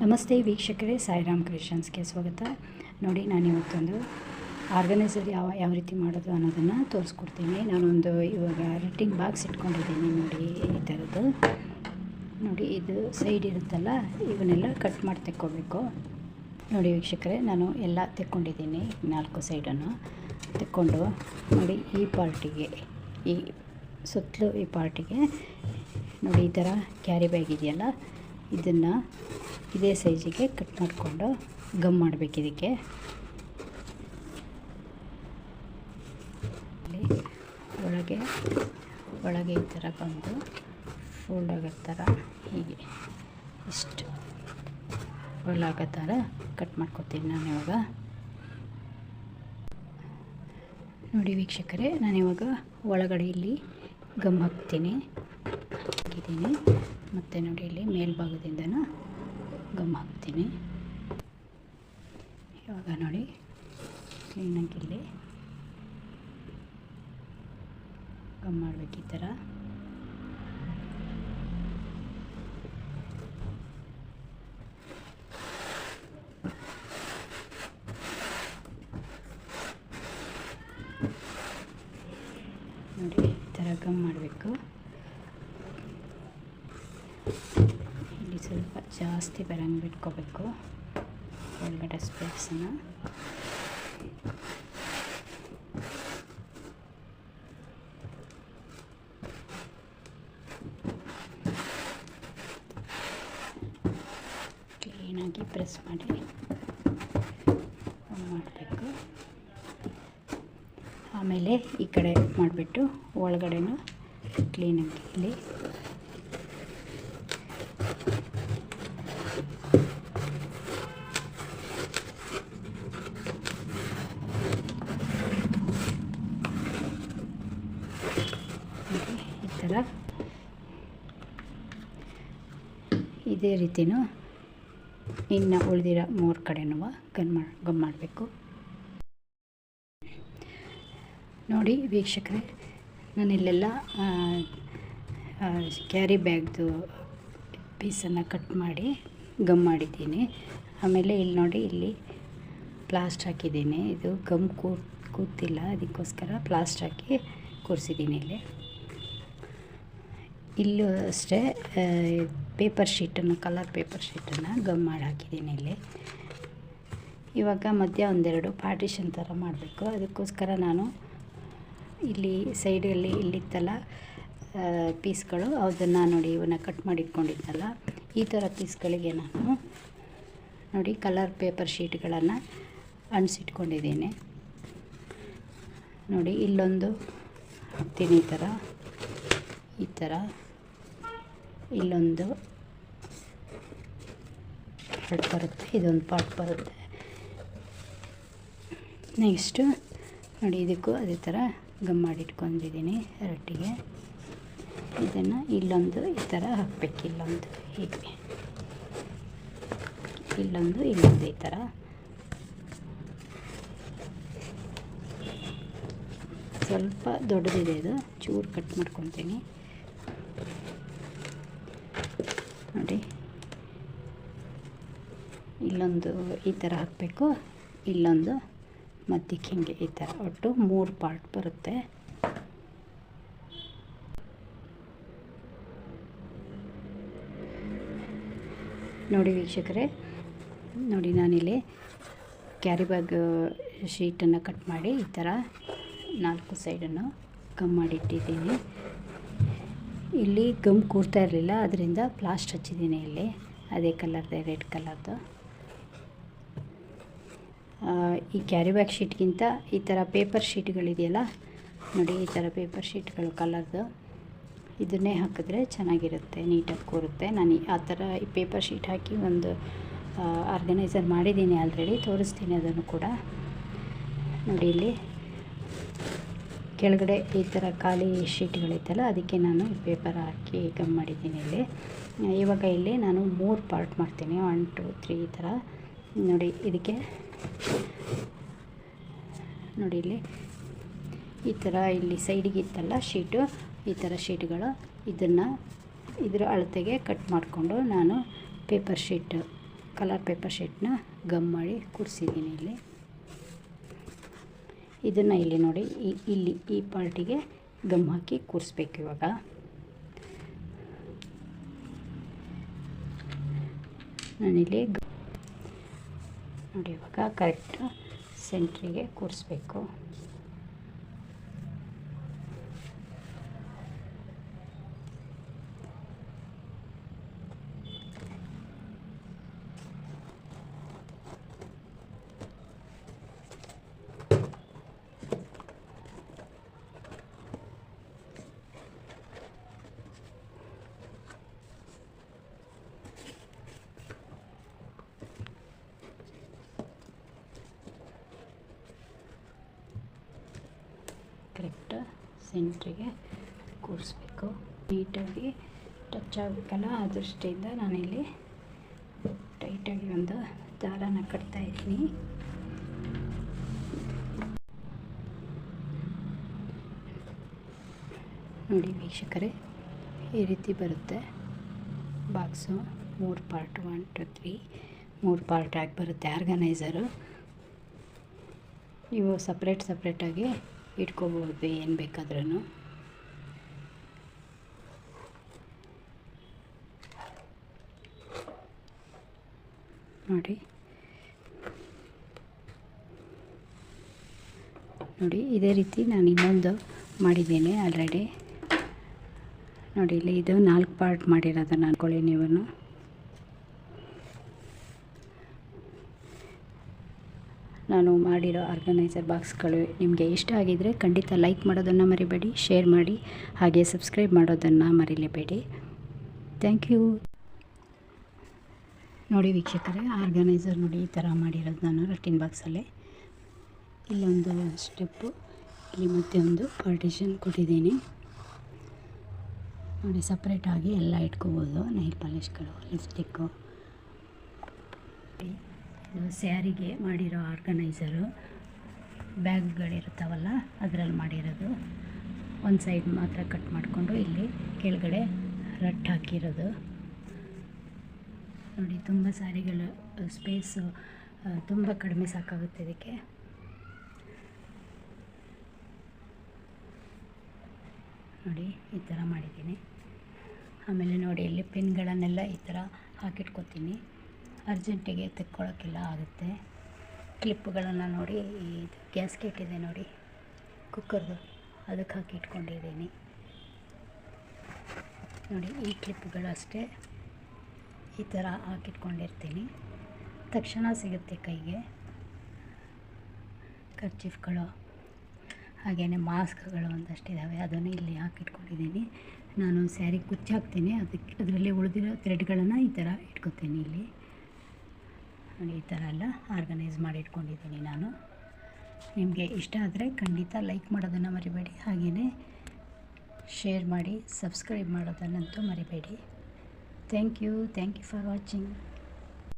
ನಮಸ್ತೆ ವೀಕ್ಷಕರೇ, ಸಾಯಿರಾಮ್ ಕ್ರಿಯೇಷನ್ಸ್ಗೆ ಸ್ವಾಗತ. ನೋಡಿ, ನಾನು ಇವತ್ತೊಂದು ಆರ್ಗನೈಸರ್ ಯಾವ ರೀತಿ ಮಾಡೋದು ಅನ್ನೋದನ್ನು ತೋರಿಸ್ಕೊಡ್ತೀನಿ. ನಾನೊಂದು ಇವಾಗ ರಿಟ್ಟಿಂಗ್ ಬಾಕ್ಸ್ ಇಟ್ಕೊಂಡಿದ್ದೀನಿ. ನೋಡಿ, ಈ ಥರದ್ದು. ನೋಡಿ, ಇದು ಸೈಡ್ ಇರುತ್ತಲ್ಲ, ಇವನ್ನೆಲ್ಲ ಕಟ್ ಮಾಡಿ ತೆಕ್ಕೋಬೇಕು. ನೋಡಿ ವೀಕ್ಷಕರೇ, ನಾನು ಎಲ್ಲ ತೆಕ್ಕೊಂಡಿದ್ದೀನಿ. 4 ಸೈಡನ್ನು ತೆಕ್ಕೊಂಡು ನೋಡಿ, ಈ ಪಾರ್ಟಿಗೆ, ಈ ಸುತ್ತಲೂ ಈ ಪಾರ್ಟಿಗೆ ನೋಡಿ, ಈ ಥರ ಕ್ಯಾರಿ ಬ್ಯಾಗ್ ಇದೆಯಲ್ಲ, ಇದನ್ನು ಇದೇ ಸೈಜಿಗೆ ಕಟ್ ಮಾಡಿಕೊಂಡು ಗಮ್ ಮಾಡಬೇಕು. ಇದಕ್ಕೆ ಒಳಗೆ ಈ ಥರ ಬಂದು ಫೋಲ್ಡ್ ಆಗೋ ಥರ ಹೀಗೆ ಇಷ್ಟು ಒಳಗೋ ಥರ ಕಟ್ ಮಾಡ್ಕೊತೀನಿ ನಾನು ಇವಾಗ. ನೋಡಿ ವೀಕ್ಷಕರೇ, ನಾನಿವಾಗ ಒಳಗಡೆ ಇಲ್ಲಿ ಗಮ್ ಹಾಕ್ತೀನಿ. ಮತ್ತು ನೋಡಿ, ಇಲ್ಲಿ ಮೇಲ್ಭಾಗದಿಂದನೂ ಗಮ್ ಹಾಕ್ತೀನಿ. ಇವಾಗ ನೋಡಿ, ಕ್ಲೀನಾಗಿ ಇಲ್ಲಿ ಗಮ್ ಮಾಡಬೇಕು. ಈ ಥರ ನೋಡಿ, ಈ ಥರ ಗಮ್ ಮಾಡಬೇಕು. ಇಲ್ಲಿ ಸ್ವಲ್ಪ ಜಾಸ್ತಿ ಬರಂಗೆ ಬಿಟ್ಕೋಬೇಕು ಒಳಗಡೆ ಸ್ಪೇಸನ್ನು. ಕ್ಲೀನಾಗಿ ಪ್ರೆಸ್ ಮಾಡಿ ಮಾಡಬೇಕು. ಆಮೇಲೆ ಈ ಕಡೆ ಮಾಡಿಬಿಟ್ಟು ಒಳಗಡೆನೂ ಕ್ಲೀನಾಗಿ ಇಲ್ಲಿ ಈ ಥರ ಇದೇ ರೀತಿಯೂ ಇನ್ನು ಉಳಿದಿರೋ 3 ಕಡೆನೂ ಗಮ್ ಮಾಡಬೇಕು. ನೋಡಿ ವೀಕ್ಷಕರೇ, ನಾನಿಲ್ಲೆಲ್ಲ ಕ್ಯಾರಿ ಬ್ಯಾಗ್ದು ಪೀಸನ್ನು ಕಟ್ ಮಾಡಿ ಗಮ್ ಮಾಡಿದ್ದೀನಿ. ಆಮೇಲೆ ಇಲ್ಲಿ ನೋಡಿ, ಇಲ್ಲಿ ಪ್ಲಾಸ್ಟರ್ ಹಾಕಿದ್ದೀನಿ. ಇದು ಗಮ್ ಕೂತಿಲ್ಲ, ಅದಕ್ಕೋಸ್ಕರ ಪ್ಲಾಸ್ಟರ್ ಹಾಕಿ ಕೂರಿಸಿದ್ದೀನಿ. ಇಲ್ಲೂ ಅಷ್ಟೇ ಪೇಪರ್ ಶೀಟನ್ನು, ಕಲರ್ ಪೇಪರ್ ಶೀಟನ್ನು ಗಮ್ ಮಾಡಿ ಹಾಕಿದ್ದೀನಿ ಇಲ್ಲಿ. ಇವಾಗ ಮಧ್ಯ ಒಂದೆರಡು ಪಾರ್ಟಿಷನ್ ಥರ ಮಾಡಬೇಕು. ಅದಕ್ಕೋಸ್ಕರ ನಾನು ಇಲ್ಲಿ ಸೈಡಲ್ಲಿ ಇಲ್ಲಿತ್ತಲ್ಲ ಪೀಸ್ಗಳು, ಅದನ್ನು ನೋಡಿ, ಇವನ್ನ ಕಟ್ ಮಾಡಿ ಇಟ್ಕೊಂಡಿದ್ದಲ್ಲ, ಈ ಥರ ಪೀಸ್ಗಳಿಗೆ ನಾನು ನೋಡಿ ಕಲರ್ ಪೇಪರ್ ಶೀಟ್ಗಳನ್ನು ಅಂಟಿಸಿಟ್ಕೊಂಡಿದ್ದೀನಿ. ನೋಡಿ, ಇಲ್ಲೊಂದು ಹಾಕ್ತೀನಿ, ಈ ಥರ ಇಲ್ಲೊಂದು ಪಾರ್ಟ್ ಬರುತ್ತೆ, ಇದೊಂದು ಪಾರ್ಟ್ ಬರುತ್ತೆ. ನೆಕ್ಸ್ಟು ನೋಡಿ, ಇದಕ್ಕೂ ಅದೇ ಥರ ಗಮ್ ಮಾಡಿ ಇಟ್ಕೊಂಡಿದ್ದೀನಿ ರೊಟ್ಟಿಗೆ. ಇದನ್ನು ಇಲ್ಲೊಂದು ಈ ಥರ ಹಾಕಬೇಕು, ಇಲ್ಲೊಂದು ಹೀಗೆ, ಇಲ್ಲೊಂದು ಈ ಥರ. ಸ್ವಲ್ಪ ದೊಡ್ಡದಿದೆ, ಇದು ಚೂರು ಕಟ್ ಮಾಡ್ಕೊತೀನಿ. ನೋಡಿ, ಇಲ್ಲೊಂದು ಈ ಥರ ಹಾಕಬೇಕು, ಇಲ್ಲೊಂದು ಮಧ್ಯಕ್ಕೆ ಹಿಂಗೆ ಈ ಥರ, ಒಟ್ಟು 3 ಪಾರ್ಟ್ ಬರುತ್ತೆ. ನೋಡಿ ವೀಕ್ಷಕರೇ, ನೋಡಿ, ನಾನಿಲ್ಲಿ ಕ್ಯಾರಿ ಬ್ಯಾಗ್ ಶೀಟನ್ನು ಕಟ್ ಮಾಡಿ ಈ ಥರ 4 ಸೈಡನ್ನು ಗಮ್ ಮಾಡಿಟ್ಟಿದ್ದೀನಿ. ಇಲ್ಲಿ ಗಮ್ ಕೂರ್ತಾ ಇರಲಿಲ್ಲ, ಅದರಿಂದ ಪ್ಲಾಸ್ಟರ್ ಹಚ್ಚಿದ್ದೀನಿ ಇಲ್ಲಿ, ಅದೇ ಕಲರ್ದು, ರೆಡ್ ಕಲರ್ದು. ಈ ಕ್ಯಾರಿ ಬ್ಯಾಗ್ ಶೀಟ್ಗಿಂತ ಈ ಥರ ಪೇಪರ್ ಶೀಟ್ಗಳಿದೆಯಲ್ಲ ನೋಡಿ, ಈ ಥರ ಪೇಪರ್ ಶೀಟ್ಗಳು ಕಲರ್ದು, ಇದನ್ನೇ ಹಾಕಿದ್ರೆ ಚೆನ್ನಾಗಿರುತ್ತೆ, ನೀಟಾಗಿ ಕೂರುತ್ತೆ. ನಾನು ಆ ಥರ ಈ ಪೇಪರ್ ಶೀಟ್ ಹಾಕಿ ಒಂದು ಆರ್ಗನೈಸರ್ ಮಾಡಿದ್ದೀನಿ ಆಲ್ರೆಡಿ, ತೋರಿಸ್ತೀನಿ ಅದನ್ನು ಕೂಡ. ನೋಡಿ, ಇಲ್ಲಿ ಕೆಳಗಡೆ ಈ ಥರ ಖಾಲಿ ಶೀಟ್ಗಳಿತ್ತಲ್ಲ, ಅದಕ್ಕೆ ನಾನು ಪೇಪರ್ ಹಾಕಿ ಗಮ್ ಮಾಡಿದ್ದೀನಿ ಇಲ್ಲಿ. ಇವಾಗ ಇಲ್ಲಿ ನಾನು 3 ಪಾರ್ಟ್ ಮಾಡ್ತೀನಿ, 1 2 3 ಈ ಥರ. ನೋಡಿ, ಇದಕ್ಕೆ ನೋಡಿ, ಇಲ್ಲಿ ಈ ಥರ ಇಲ್ಲಿ ಸೈಡಿಗೆ ಇತ್ತಲ್ಲ ಶೀಟು, ಈ ಥರ ಶೀಟ್ಗಳು, ಇದನ್ನು ಇದರ ಅಳತೆಗೆ ಕಟ್ ಮಾಡಿಕೊಂಡು ನಾನು ಪೇಪರ್ ಶೀಟ್ ಕಲರ್ ಪೇಪರ್ ಶೀಟ್ನ ಗಮ್ ಮಾಡಿ ಕೂರಿಸಿದ್ದೀನಿ ಇಲ್ಲಿ. ಇದನ್ನು ಇಲ್ಲಿ ನೋಡಿ ಇಲ್ಲಿ ಈ ಪಾರ್ಟಿಗೆ ಗಮ್ ಹಾಕಿ ಕೂರಿಸ್ಬೇಕು. ಇವಾಗ ನಾನಿಲ್ಲಿ ನೋಡಿ ಇವಾಗ ಕರೆಕ್ಟ್ ಸೆಂಟ್ರಿಗೆ ಕೂರಿಸ್ಬೇಕು. ಕರೆಕ್ಟ್ ಸೆಂಟ್ರಿಗೆ ಕೂರಿಸ್ಬೇಕು. ನೀಟಾಗಿ ಟಚ್ ಆಗಬೇಕಲ್ಲ, ಆ ದೃಷ್ಟಿಯಿಂದ ನಾನಿಲ್ಲಿ ಟೈಟಾಗಿ ಒಂದು ದಾರನ ಕಟ್ತಾಯಿದ್ದೀನಿ. ನೋಡಿ ವೀಕ್ಷಕರೇ, ಈ ರೀತಿ ಬರುತ್ತೆ ಬಾಕ್ಸು. 3 ಪಾರ್ಟ್ 1 2 3 3 ಪಾರ್ಟ್ ಆಗಿ ಬರುತ್ತೆ ಆರ್ಗನೈಸರು. ನೀವು ಸಪ್ರೇಟಾಗಿ ಇಟ್ಕೋಬೋದು ಏನು ಬೇಕಾದ್ರೂ. ನೋಡಿ ಇದೇ ರೀತಿ ನಾನು ಇನ್ನೊಂದು ಮಾಡಿದ್ದೀನಿ ಆಲ್ರೆಡಿ. ನೋಡಿ ಇಲ್ಲಿ ಇದು 4 ಪಾರ್ಟ್ ಮಾಡಿರೋದನ್ನು ಅನ್ಕೊಳ್ಳಿ ನೀವು. ನಾನು ಮಾಡಿರೋ ಆರ್ಗನೈಸರ್ ಬಾಕ್ಸ್ಗಳು ನಿಮಗೆ ಇಷ್ಟ ಆಗಿದ್ದರೆ ಖಂಡಿತ ಲೈಕ್ ಮಾಡೋದನ್ನು ಮರಿಬೇಡಿ, ಶೇರ್ ಮಾಡಿ, ಹಾಗೆ ಸಬ್ಸ್ಕ್ರೈಬ್ ಮಾಡೋದನ್ನು ಮರಿಲೇಬೇಡಿ. Thank you. ನೋಡಿ ವೀಕ್ಷಕರೇ, ಆರ್ಗನೈಸರ್ ನೋಡಿ ಈ ಥರ ಮಾಡಿರೋದು ನಾನು ರಟ್ಟಿನ ಬಾಕ್ಸಲ್ಲಿ. ಇಲ್ಲೊಂದು ಸ್ಟೆಪ್ಪು, ಇಲ್ಲಿ ಮತ್ತೆ ಒಂದು ಪಾರ್ಟಿಷನ್ ಕೊಟ್ಟಿದ್ದೀನಿ. ನೋಡಿ ಸಪ್ರೇಟಾಗಿ ಎಲ್ಲ ಇಟ್ಕೋಬೋದು. ನೈಲ್ ಪಾಲಿಷ್ಗಳು, ಲಿಪ್ಸ್ಟಿಕ್ಕು. ಇದು ಸ್ಯಾರಿಗೆ ಮಾಡಿರೋ ಆರ್ಗನೈಸರು. ಬ್ಯಾಗ್ಗಳಿರ್ತಾವಲ್ಲ ಅದರಲ್ಲಿ ಮಾಡಿರೋದು. ಒಂದು ಸೈಡ್ ಮಾತ್ರ ಕಟ್ ಮಾಡಿಕೊಂಡು ಇಲ್ಲಿ ಕೆಳಗಡೆ ರಟ್ಟು ಹಾಕಿರೋದು. ನೋಡಿ ತುಂಬ ಸ್ಯಾರಿಗಳು ಸ್ಪೇಸು ತುಂಬ ಕಡಿಮೆ ಸಾಕಾಗುತ್ತೆ ಇದಕ್ಕೆ. ನೋಡಿ ಈ ಥರ ಮಾಡಿದ್ದೀನಿ. ಆಮೇಲೆ ನೋಡಿ ಇಲ್ಲಿ ಪೆನ್ಗಳನ್ನೆಲ್ಲ ಈ ಥರ ಹಾಕಿಟ್ಕೊತೀನಿ. ಅರ್ಜೆಂಟಿಗೆ ತೆಕ್ಕೊಳ್ಳೋಕ್ಕೆಲ್ಲ ಆಗುತ್ತೆ. ಕ್ಲಿಪ್ಗಳನ್ನು ನೋಡಿ, ಇದು ಗ್ಯಾಸ್ಕೆಟ್ ಇದೆ ನೋಡಿ ಕುಕ್ಕರ್ದು, ಅದಕ್ಕೆ ಹಾಕಿ ಇಟ್ಕೊಂಡಿದ್ದೀನಿ. ನೋಡಿ ಈ ಕ್ಲಿಪ್ಗಳು ಅಷ್ಟೇ ಈ ಥರ ಹಾಕಿಟ್ಕೊಂಡಿರ್ತೀನಿ. ತಕ್ಷಣ ಸಿಗುತ್ತೆ ಕೈಗೆ. ಕರ್ಚೀಫ್ಗಳು ಹಾಗೆಯೇ ಮಾಸ್ಕ್ಗಳು ಒಂದಷ್ಟಿದ್ದಾವೆ, ಅದನ್ನು ಇಲ್ಲಿ ಹಾಕಿಟ್ಕೊಂಡಿದ್ದೀನಿ. ನಾನು ಸ್ಯಾರಿ ಕುಚ್ಚಾಕ್ತೀನಿ, ಅದರಲ್ಲಿ ಉಳಿದಿರೋ ಥ್ರೆಡ್ಗಳನ್ನು ಈ ಥರ ಇಟ್ಕೊತೀನಿ ಇಲ್ಲಿ. ನೋಡಿ ಈ ಥರ ಎಲ್ಲ ಆರ್ಗನೈಸ್ ಮಾಡಿ ಇಟ್ಕೊಂಡಿದ್ದೀನಿ ನಾನು. ನಿಮಗೆ ಇಷ್ಟ ಆದರೆ ಖಂಡಿತ ಲೈಕ್ ಮಾಡೋದನ್ನು ಮರಿಬೇಡಿ, ಹಾಗೆಯೇ ಶೇರ್ ಮಾಡಿ, ಸಬ್ಸ್ಕ್ರೈಬ್ ಮಾಡೋದನ್ನಂತೂ ಮರಿಬೇಡಿ. Thank you for watching.